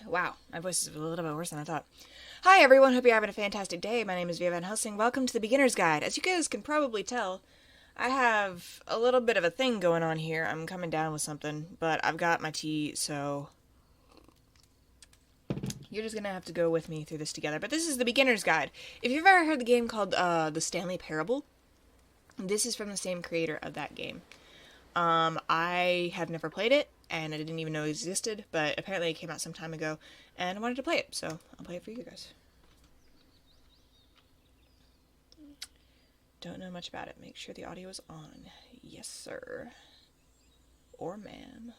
Wow, my voice is a little bit worse than I thought. Hi everyone, hope you're having a fantastic day. My name is Via Van Helsing. Welcome to the Beginner's Guide. As you guys can probably tell, I have a little bit of a thing going on here. I'm coming down with something, but I've got my tea, so you're just gonna have to go with me through this together. But this is the Beginner's Guide. If you've ever heard the game called The Stanley Parable, this is from the same creator of that game. I have never played it, and I didn't even know it existed, but apparently it came out some time ago, and I wanted to play it, so I'll play it for you guys. Don't know much about it. Make sure the audio is on. Yes, sir. Or ma'am.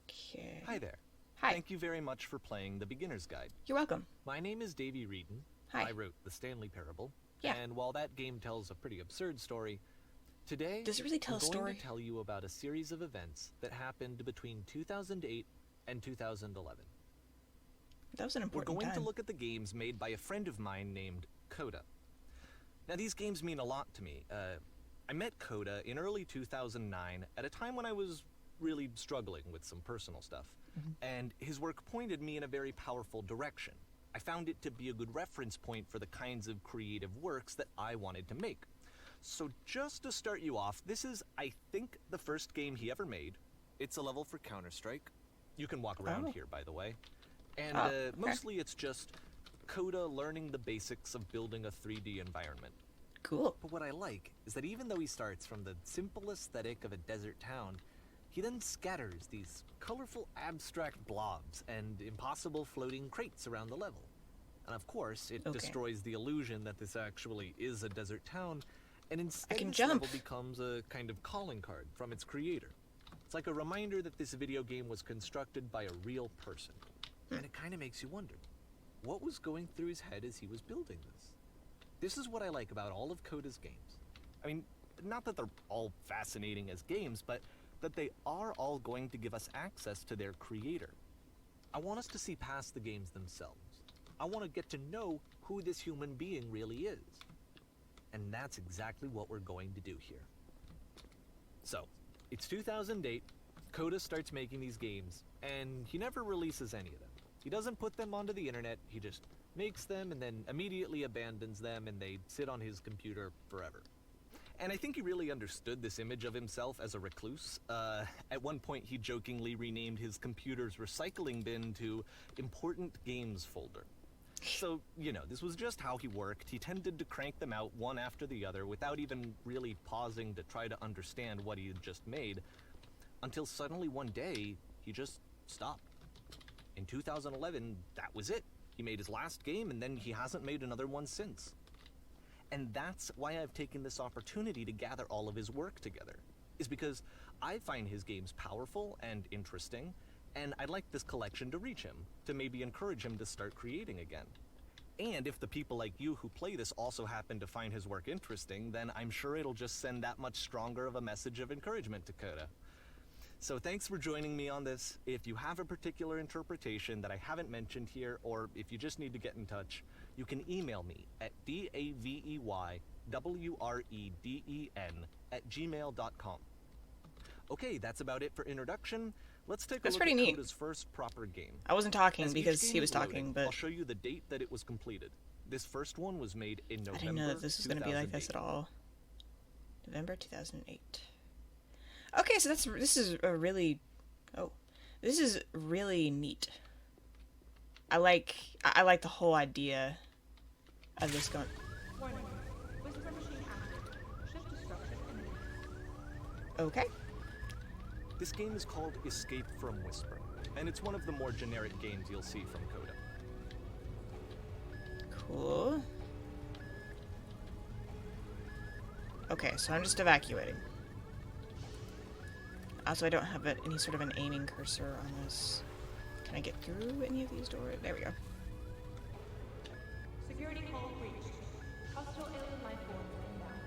Okay. Hi there. Hi. Thank you very much for playing The Beginner's Guide. You're welcome. My name is Davey Reedon. Hi. I wrote The Stanley Parable. Yeah. And while that game tells a pretty absurd story, today Does it really tell I'm a story? going to tell you about a series of events that happened between 2008 and 2011. That was an We're important going time. to look at the games made by a friend of mine named Coda. Now, these games mean a lot to me. I met Coda in early 2009 at a time when I was really struggling with some personal stuff. And his work pointed me in a very powerful direction. I found it to be a good reference point for the kinds of creative works that I wanted to make. So just to start you off, this is, I think, the first game he ever made. It's a level for Counter-Strike. You can walk around here, by the way. And Okay. mostly it's just Coda learning the basics of building a 3D environment. Cool. But what I like is that even though he starts from the simple aesthetic of a desert town, he then scatters these colorful abstract blobs and impossible floating crates around the level. And of course, it Okay. destroys the illusion that this actually is a desert town, and instead can this jump. level becomes a kind of calling card from its creator. It's like a reminder that this video game was constructed by a real person. And it kind of makes you wonder, what was going through his head as he was building this? This is what I like about all of Coda's games. I mean, not that they're all fascinating as games, but that they are all going to give us access to their creator. I want us to see past the games themselves. I want to get to know who this human being really is. And that's exactly what we're going to do here. So, it's 2008, Coda starts making these games, and he never releases any of them. He doesn't put them onto the internet, he just makes them and then immediately abandons them, and they sit on his computer forever. And I think he really understood this image of himself as a recluse. At one point, he jokingly renamed his computer's recycling bin to Important Games Folder. So, you know, this was just how he worked. He tended to crank them out one after the other without even really pausing to try to understand what he had just made, until suddenly one day, he just stopped. In 2011, that was it. He made his last game, and then he hasn't made another one since. And that's why I've taken this opportunity to gather all of his work together, is because I find his games powerful and interesting, and I'd like this collection to reach him, to maybe encourage him to start creating again. And if the people like you who play this also happen to find his work interesting, then I'm sure it'll just send that much stronger of a message of encouragement to Coda. So thanks for joining me on this. If you have a particular interpretation that I haven't mentioned here, or if you just need to get in touch, you can email me at daveywreden@gmail.com. Okay, that's about it for introduction. Let's take a That's look pretty at neat. Coda's first proper game. I wasn't talking As each because game he was is loading, talking, but I'll show you the date that it was completed. This first one was made in November I didn't know that this was going to be like this 2008. at all. November 2008. Okay, so this is a really, this is really neat. I like the whole idea of this going. Warning. Whisper machine active. Shift destruction imminent. Okay. This game is called Escape from Whisper, and it's one of the more generic games you'll see from Coda. Cool. Okay, so I'm just evacuating. Also, I don't have any sort of an aiming cursor on this. Can I get through any of these doors? There we go. Security call breached. Hostile alien life form inbound.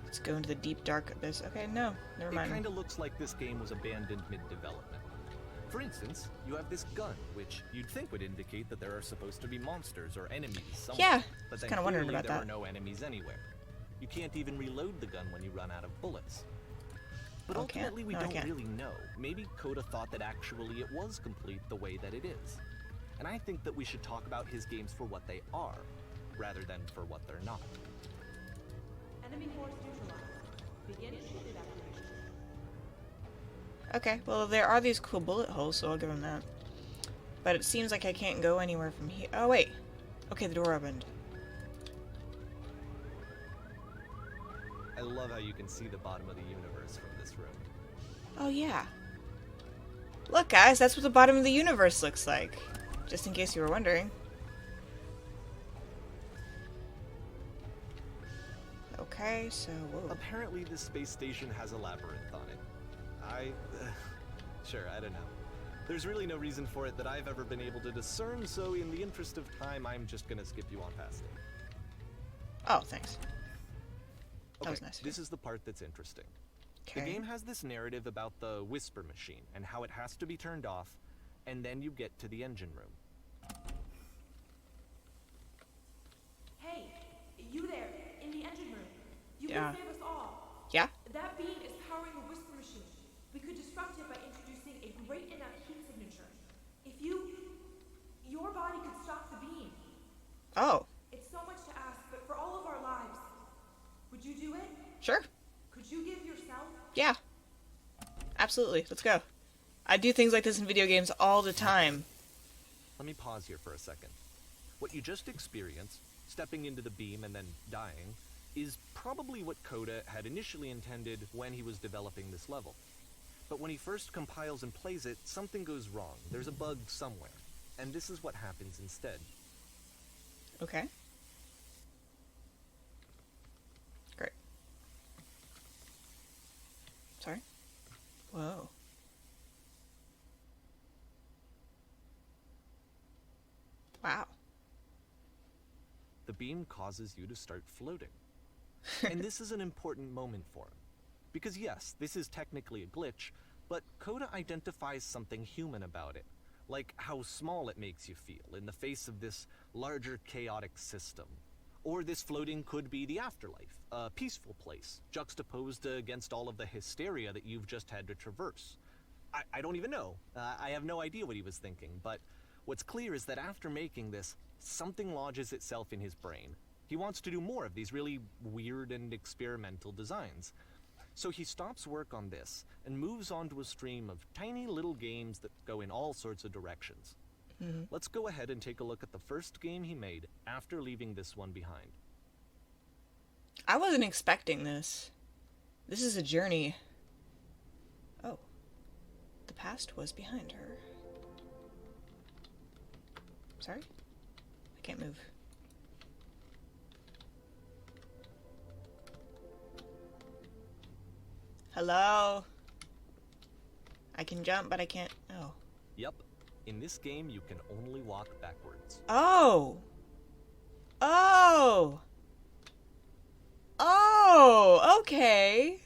Let's go into the deep dark abyss. Okay, no, never It mind. kind of looks like this game was abandoned mid-development. For instance, you have this gun, which you'd think would indicate that there are supposed to be monsters or enemies somewhere. Yeah, but was then kinda wondering clearly about there that. are no enemies anywhere. You can't even reload the gun when you run out of bullets. But Oh, can't? ultimately, we No, I don't can't. really know. Maybe Coda thought that actually it was complete the way that it is. And I think that we should talk about his games for what they are, rather than for what they're not. Enemy force neutralized. Begin shield evacuation. Okay, well, there are these cool bullet holes, so I'll give him that. But it seems like I can't go anywhere from here. Oh, wait. Okay, the door opened. I love how you can see the bottom of the universe from this room. Oh, yeah. Look, guys, that's what the bottom of the universe looks like. Just in case you were wondering. Okay, so, whoa. Apparently, this space station has a labyrinth on it. Sure, I don't know. There's really no reason for it that I've ever been able to discern, so in the interest of time, I'm just gonna skip you on past it. Oh, thanks. That Okay, was nice of this you. is the part that's interesting. Okay. The game has this narrative about the whisper machine and how it has to be turned off, and then you get to the engine room. Hey, you there, in the engine room. You Yeah. can save us all. Yeah? That beam is powering a whisper machine. We could disrupt it by introducing a great enough heat signature. If your body could stop the beam. Oh, It's so much to ask, but for all of our lives, would you do it? sure. Could you give yourself? Yeah. Absolutely. Let's go. I do things like this in video games all the time. Let me pause here for a second. What you just experienced, stepping into the beam and then dying, is probably what Coda had initially intended when he was developing this level. But when he first compiles and plays it, something goes wrong. There's a bug somewhere. And this is what happens instead. Okay. Great. Sorry? Whoa. Wow. The beam causes you to start floating. And this is an important moment for him. Because yes, this is technically a glitch, but Coda identifies something human about it. Like how small it makes you feel in the face of this larger chaotic system. Or this floating could be the afterlife, a peaceful place, juxtaposed against all of the hysteria that you've just had to traverse. I don't even know. I have no idea what he was thinking, but what's clear is that after making this, something lodges itself in his brain. He wants to do more of these really weird and experimental designs. So he stops work on this and moves on to a stream of tiny little games that go in all sorts of directions. Let's go ahead and take a look at the first game he made after leaving this one behind. I wasn't expecting this. This is a journey. Oh. The past was behind her. Sorry? I can't move. Hello? I can jump, but I can't. Oh. Yep, in this game you can only walk backwards. Oh! Oh! Oh! Okay.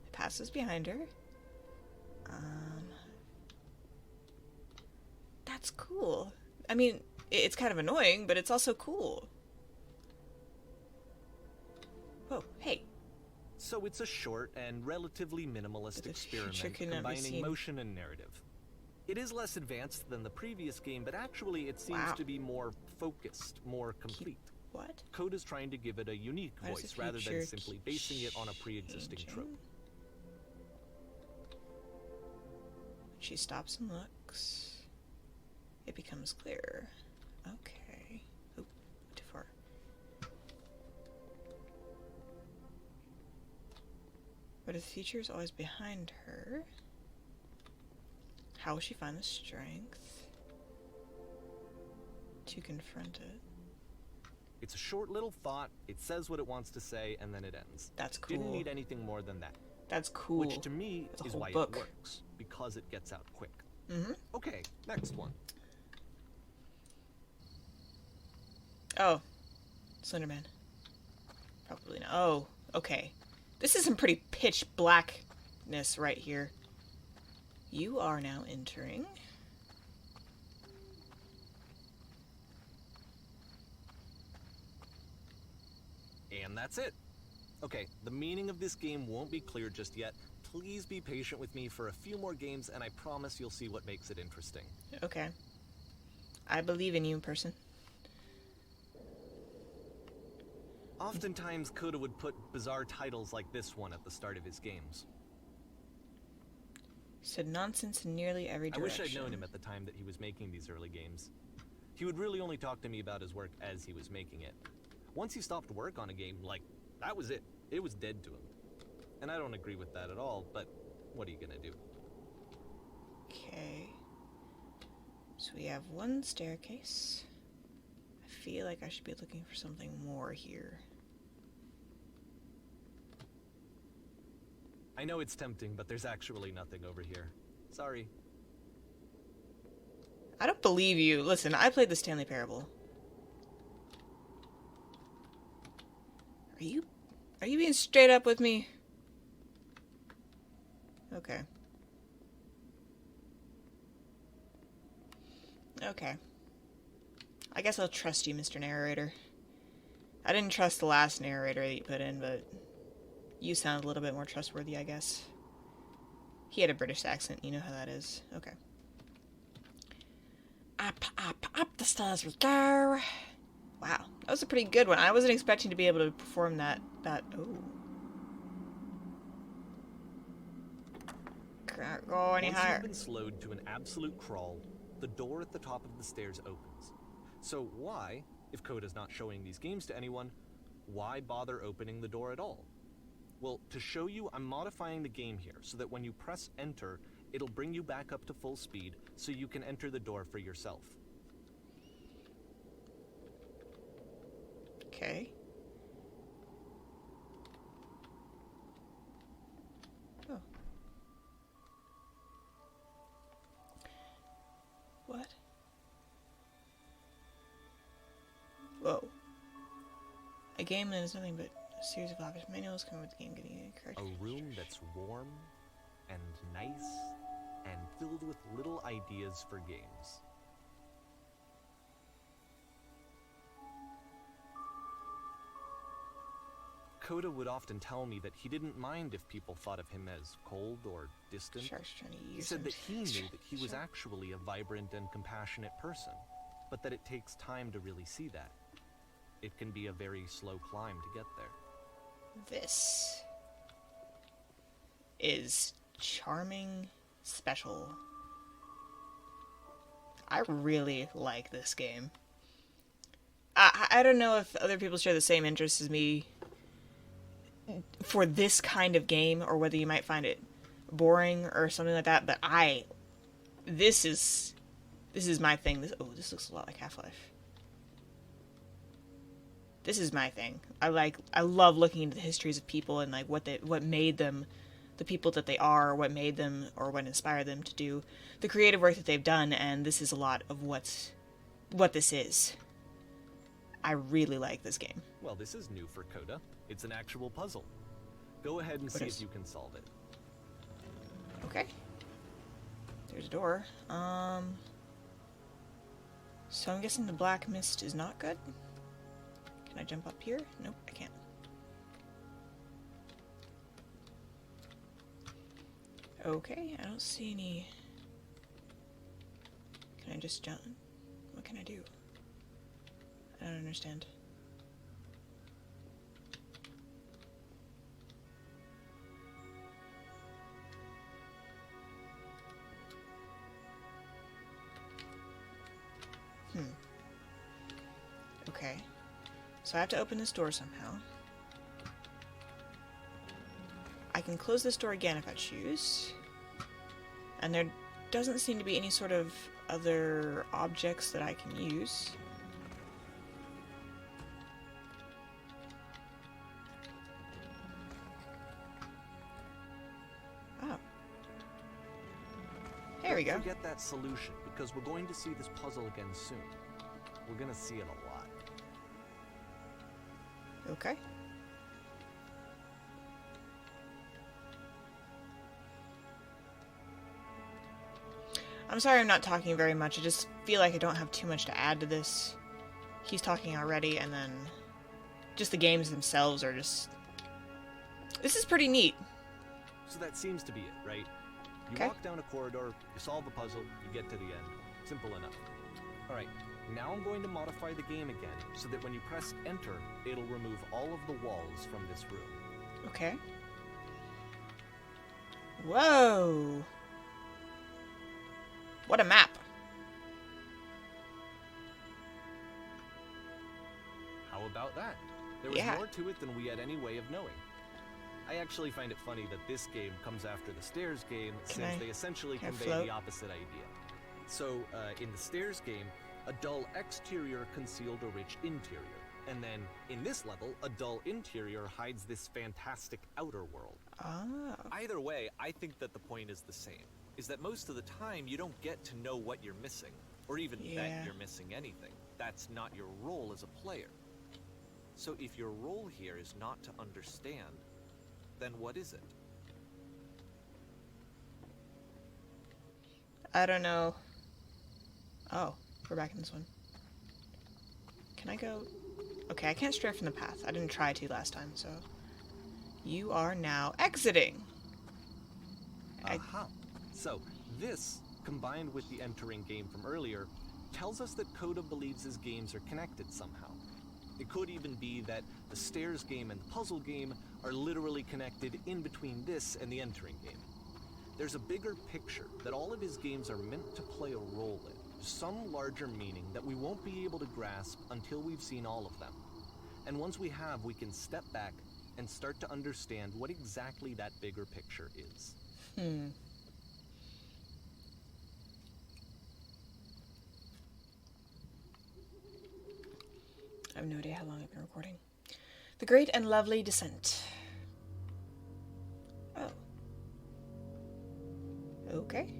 The past is behind her. That's cool. I mean, it's kind of annoying, but it's also cool. Whoa, hey. So it's a short and relatively minimalist The future experiment cannot be combining seen. motion and narrative. It is less advanced than the previous game, but actually it seems Wow. to be more focused, more complete. What? Coda's trying to give it a unique Why does voice the rather than future simply keep basing it on a pre-existing changing? trope. She stops and looks. It becomes clearer. Okay. Oop, too far. But if the future is always behind her, how will she find the strength to confront it? It's a short little thought, it says what it wants to say, and then it ends. That's cool. Didn't need anything more than that. That's cool. Which to me That's a is whole why book. it works, because it gets out quick. Mm-hmm. Okay, next one. Oh. Slenderman. Probably not. Oh, okay. This is some pretty pitch blackness right here. You are now entering. And that's it. Okay, the meaning of this game won't be clear just yet. Please be patient with me for a few more games, and I promise you'll see what makes it interesting. Okay. I believe in you, person. Oftentimes, Coda would put bizarre titles like this one at the start of his games. Said nonsense in nearly every I direction. wish I'd known him at the time that he was making these early games. He would really only talk to me about his work as he was making it. Once he stopped work on a game, like, that was it. It was dead to him. And I don't agree with that at all, but what are you gonna do? Okay. So we have one staircase. I feel like I should be looking for something more here. I know it's tempting, but there's actually nothing over here. Sorry. I don't believe you. Listen, I played the Stanley Parable. Are you being straight up with me? Okay. Okay. I guess I'll trust you, Mr. Narrator. I didn't trust the last narrator that you put in, but you sound a little bit more trustworthy, I guess. He had a British accent, you know how that is. Okay. Up the stairs we go. Wow, that was a pretty good one. I wasn't expecting to be able to perform that. Oh. Can't go any Once higher. you've been slowed to an absolute crawl, the door at the top of the stairs opens. So why, if Coda's not showing these games to anyone, why bother opening the door at all? Well, to show you, I'm modifying the game here so that when you press enter, it'll bring you back up to full speed so you can enter the door for yourself. Okay. Oh. What? Whoa. A game that is nothing but a series of obvious manuals come with the game getting encouraged. A room that's warm and nice and filled with little ideas for games. Coda would often tell me that he didn't mind if people thought of him as cold or distant. Shark's trying to use He said him. that he knew that he was actually a vibrant and compassionate person, but that it takes time to really see that. It can be a very slow climb to get there. This is charming special. I really like this game. I don't know if other people share the same interests as me for this kind of game, or whether you might find it boring or something like that, but this is my thing. This looks a lot like Half-Life. This is my thing. I love looking into the histories of people and like what made them the people that they are, what made them or what inspired them to do the creative work that they've done, and this is a lot of what this is. I really like this game. Well, this is new for Coda. It's an actual puzzle. Go ahead and see if you can solve it. Okay. There's a door. So I'm guessing the black mist is not good? Can I jump up here? Nope, I can't. Okay, I don't see any... Can I just jump? What can I do? I don't understand. Okay. So I have to open this door somehow. I can close this door again if I choose. And there doesn't seem to be any sort of other objects that I can use. Oh. There we go. Forget that solution, because we're going to see this puzzle again soon. We're gonna see it a lot. Okay. I'm sorry I'm not talking very much. I just feel like I don't have too much to add to this. He's talking already, and then just the games themselves are just This is pretty neat. So that seems to be it, right? You Okay. walk down a corridor, you solve a puzzle, you get to the end. Simple enough. Alright, now I'm going to modify the game again so that when you press enter, it'll remove all of the walls from this room. Okay. Whoa. What a map. How about that? There was Yeah. more to it than we had any way of knowing. I actually find it funny that this game comes after the Stairs game since they essentially can I convey float? the opposite idea. So, in the Stairs game, a dull exterior concealed a rich interior. And then, in this level, a dull interior hides this fantastic outer world. Ah. Either way, I think that the point is the same. Is that most of the time, you don't get to know what you're missing. Or even Yeah. that you're missing anything. That's not your role as a player. So if your role here is not to understand, then what is it? I don't know. Oh, we're back in this one. Can I go? Okay, I can't stray from the path. I didn't try to last time, so... You are now exiting! Aha. So, this, combined with the entering game from earlier, tells us that Coda believes his games are connected somehow. It could even be that the Stairs game and the puzzle game are literally connected in between this and the entering game. There's a bigger picture that all of his games are meant to play a role in, some larger meaning that we won't be able to grasp until we've seen all of them. And once we have, we can step back and start to understand what exactly that bigger picture is. I have no idea how long I've been recording. The Great and Lovely Descent. Oh. Okay.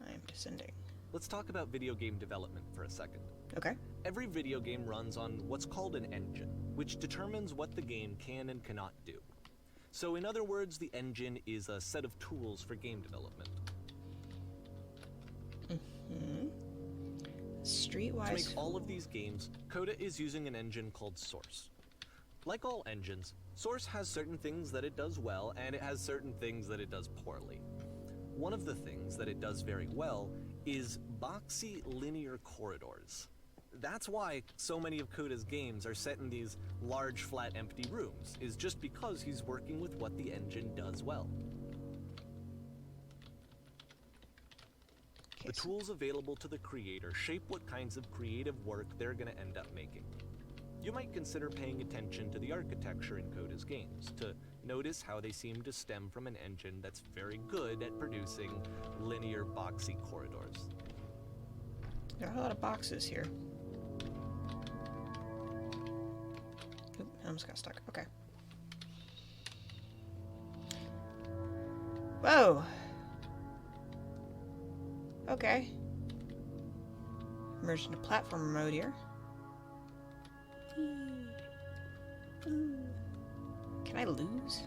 I am descending. Let's talk about video game development for a second. Okay. Every video game runs on what's called an engine, which determines what the game can and cannot do. So in other words, the engine is a set of tools for game development. Streetwise. To make all of these games, Coda is using an engine called Source. Like all engines, Source has certain things that it does well, and it has certain things that it does poorly. One of the things that it does very well is boxy linear corridors. That's why so many of Coda's games are set in these large, flat, empty rooms, is just because he's working with what the engine does well. The tools available to the creator shape what kinds of creative work they're going to end up making. You might consider paying attention to the architecture in Coda's games, to notice how they seem to stem from an engine that's very good at producing linear, boxy corridors. There are a lot of boxes here. Oop, I almost got stuck. Okay. Whoa! Okay. Merged into platform mode here. Can I lose?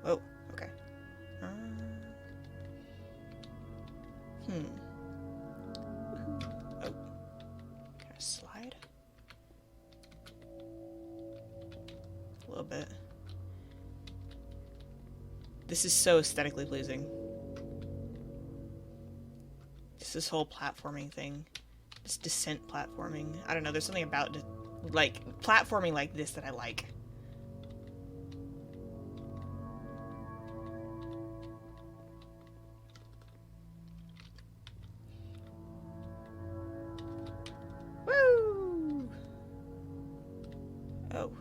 Whoa, okay. Oh. Can I slide? A little bit. This is so aesthetically pleasing. Just this whole platforming thing. This descent platforming. I don't know, there's something about like platforming like this that I like. Woo! Oh.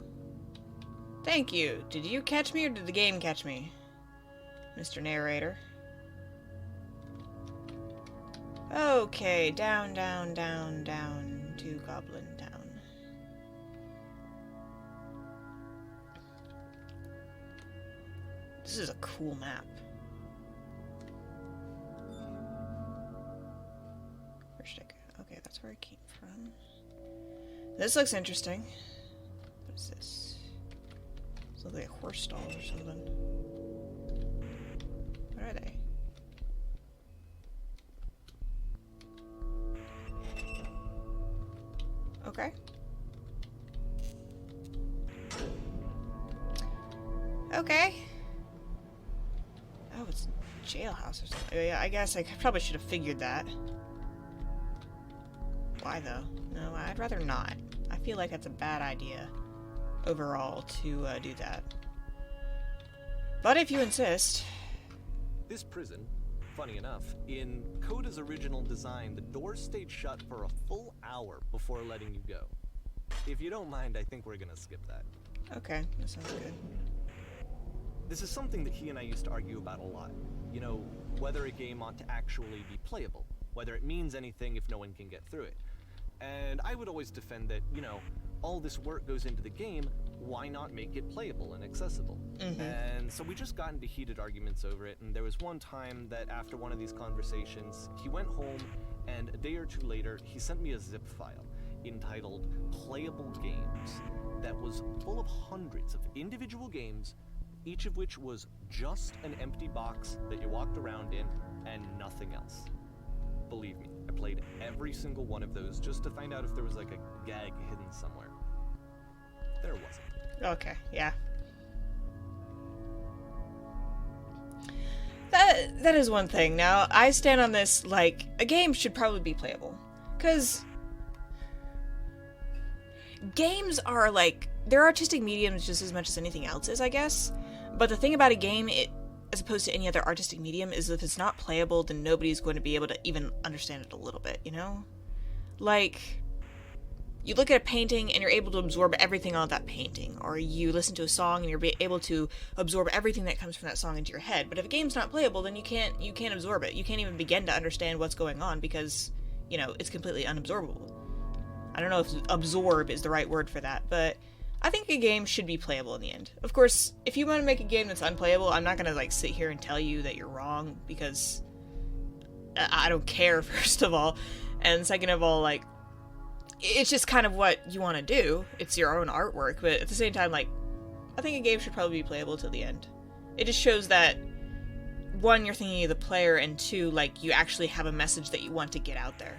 Thank you. Did you catch me or did the game catch me? Mr. Narrator. Okay, down, down, down, down to Goblin Town. This is a cool map. Where should I go? Okay, that's where I came from. This looks interesting. What is this? This looks like a horse stall or something. What are they? Okay. Oh, it's a jailhouse or something. Yeah, I guess I probably should have figured that. Why, though? No, I'd rather not. I feel like that's a bad idea overall to do that. But if you insist... This prison, funny enough, in Coda's original design, the doors stayed shut for a full hour before letting you go. If you don't mind, I think we're gonna skip that. Okay, that sounds good. This is something that he and I used to argue about a lot. You know, whether a game ought to actually be playable, whether it means anything if no one can get through it. And I would always defend that, you know, all this work goes into the game, why not make it playable and accessible? And so we just got into heated arguments over it, and there was one time that after one of these conversations, he went home, and a day or two later, he sent me a zip file entitled Playable Games that was full of hundreds of individual games, each of which was just an empty box that you walked around in and nothing else. Believe me, I played every single one of those just to find out if there was like a gag hidden somewhere. There wasn't. Okay, yeah. That is one thing. Now, I stand on this, like, a game should probably be playable. Because games are, like, they're artistic mediums just as much as anything else is, I guess. But the thing about a game, as opposed to any other artistic medium, is if it's not playable, then nobody's going to be able to even understand it a little bit, you know? Like, you look at a painting and you're able to absorb everything on that painting, or you listen to a song and you're able to absorb everything that comes from that song into your head. But if a game's not playable, then you can't absorb it. You can't even begin to understand what's going on because, you know, it's completely unabsorbable. I don't know if absorb is the right word for that, but I think a game should be playable in the end. Of course, if you want to make a game that's unplayable, I'm not gonna, like, sit here and tell you that you're wrong, because I don't care, first of all. And second of all, like, it's just kind of what you want to do. It's your own artwork, but at the same time, like, I think a game should probably be playable till the end. It just shows that, one, you're thinking of the player, and two, like, you actually have a message that you want to get out there.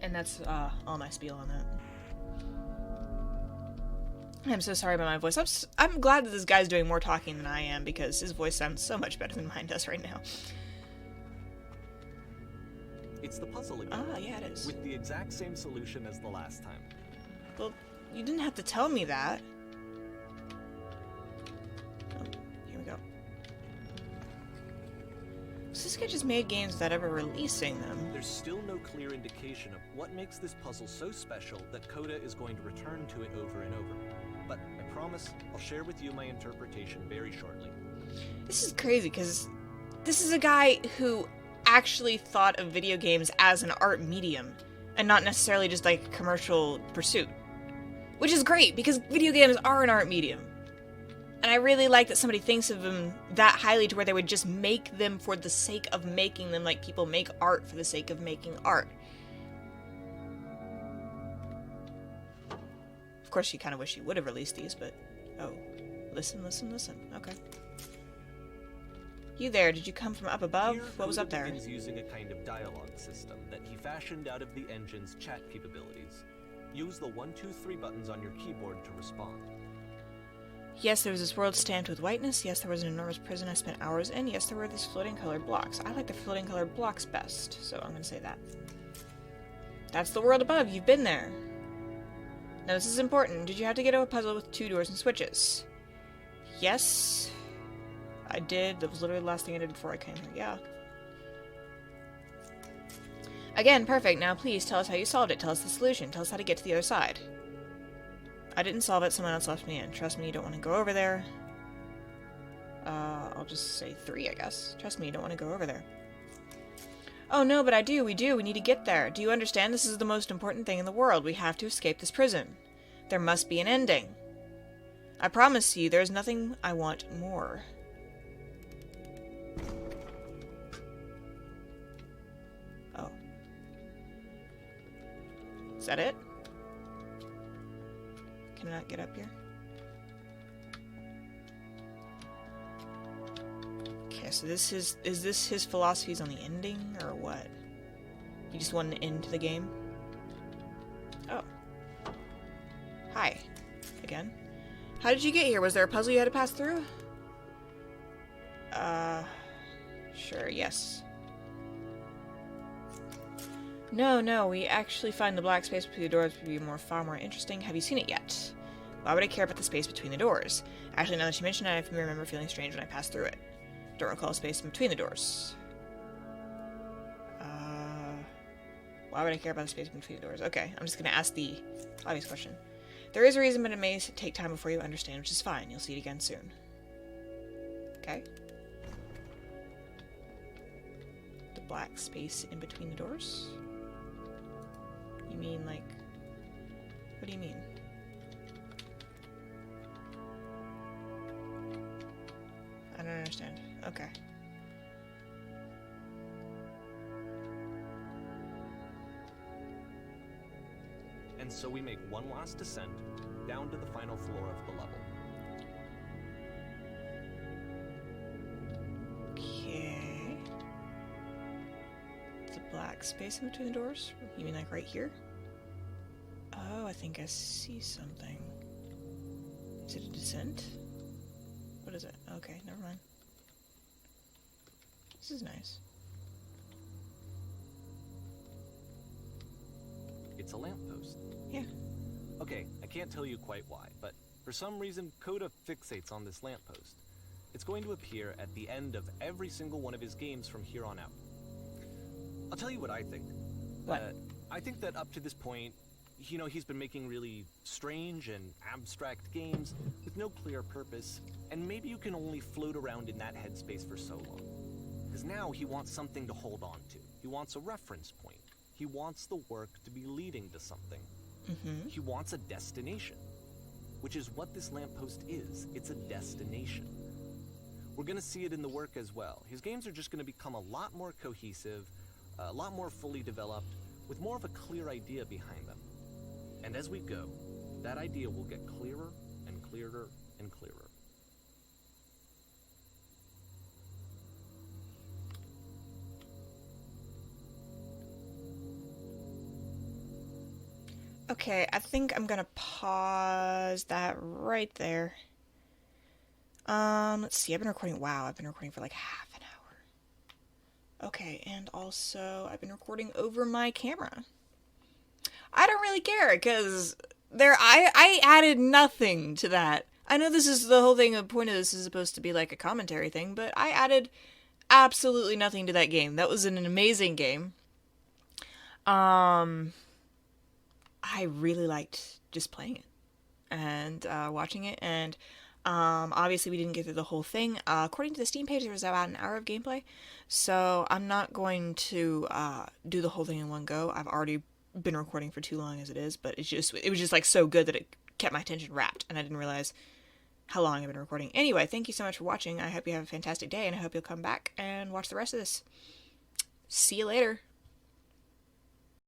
And that's all my spiel on that. I'm so sorry about my voice. I'm glad that this guy's doing more talking than I am, because his voice sounds so much better than mine does right now. It's the puzzle again. Ah, yeah, it is. With the exact same solution as the last time. Well, you didn't have to tell me that. Oh, here we go. So this guy just made games without ever releasing them. There's still no clear indication of what makes this puzzle so special that Coda is going to return to it over and over. But I promise I'll share with you my interpretation very shortly. This is crazy, because this is a guy who actually thought of video games as an art medium, and not necessarily just like a commercial pursuit. Which is great, because video games are an art medium. And I really like that somebody thinks of them that highly to where they would just make them for the sake of making them, like people make art for the sake of making art. Of course, you kind of wish you would have released these, but... Oh. Listen. Okay. You there, did you come from up above? Here, What was up there? Begins using a kind of dialogue system that he fashioned out of the engine's chat capabilities. Use the 1, 2, 3 buttons on your keyboard to respond. Yes, there was this world stamped with whiteness. Yes, there was an enormous prison I spent hours in. Yes, there were these floating colored blocks. I like the floating colored blocks best, so I'm gonna say that. That's the world above. You've been there. Now, this is important. Did you have to get to a puzzle with 2 doors and switches? Yes, I did. That was literally the last thing I did before I came here. Yeah. Again, perfect. Now, please tell us how you solved it. Tell us the solution. Tell us how to get to the other side. I didn't solve it. Someone else left me in. Trust me, you don't want to go over there. I'll just say 3, I guess. Trust me, you don't want to go over there. Oh, no, but I do. We do. We need to get there. Do you understand? This is the most important thing in the world. We have to escape this prison. There must be an ending. I promise you, there's nothing I want more. Oh. Is that it? Can I not get up here? Okay, so this is this his philosophies on the ending, or what? You just want an end to the game? Oh. Hi. Again. How did you get here? Was there a puzzle you had to pass through? Sure, yes. No, we actually find the black space between the doors would be far more interesting. Have you seen it yet? Why would I care about the space between the doors? Actually, now that you mention it, I remember feeling strange when I passed through it. Don't recall a space in between the doors. Why would I care about the space between the doors? Okay, I'm just gonna ask the obvious question. There is a reason, but it may take time before you understand, which is fine. You'll see it again soon. Okay. The black space in between the doors? You mean, like... What do you mean? I don't understand. Okay. And so we make one last descent down to the final floor of the level. Okay. The black space in between the doors? You mean like right here? Oh, I think I see something. Is it a descent? What is it? Okay, never mind. This is nice. It's a lamppost. Yeah. Okay, I can't tell you quite why, but for some reason, Coda fixates on this lamppost. It's going to appear at the end of every single one of his games from here on out. I'll tell you what I think. What? I think that up to this point, you know, he's been making really strange and abstract games with no clear purpose, and maybe you can only float around in that headspace for so long. Because now he wants something to hold on to. He wants a reference point. He wants the work to be leading to something. Mm-hmm. He wants a destination, which is what this lamppost is. It's a destination. We're going to see it in the work as well. His games are just going to become a lot more cohesive, a lot more fully developed, with more of a clear idea behind them. And as we go, that idea will get clearer and clearer and clearer. Okay, I think I'm gonna pause that right there. Let's see, I've been recording for like half an hour. Okay, and also I've been recording over my camera. I don't really care, because I added nothing to that. I know this is the whole thing, the point of this is supposed to be like a commentary thing, but I added absolutely nothing to that game. That was an amazing game. I really liked just playing it and watching it, and obviously we didn't get through the whole thing. According to the Steam page, there was about an hour of gameplay, so I'm not going to do the whole thing in one go. I've already been recording for too long as it is, but it was just like so good that it kept my attention wrapped, and I didn't realize how long I've been recording. Anyway, thank you so much for watching. I hope you have a fantastic day, and I hope you'll come back and watch the rest of this. See you later.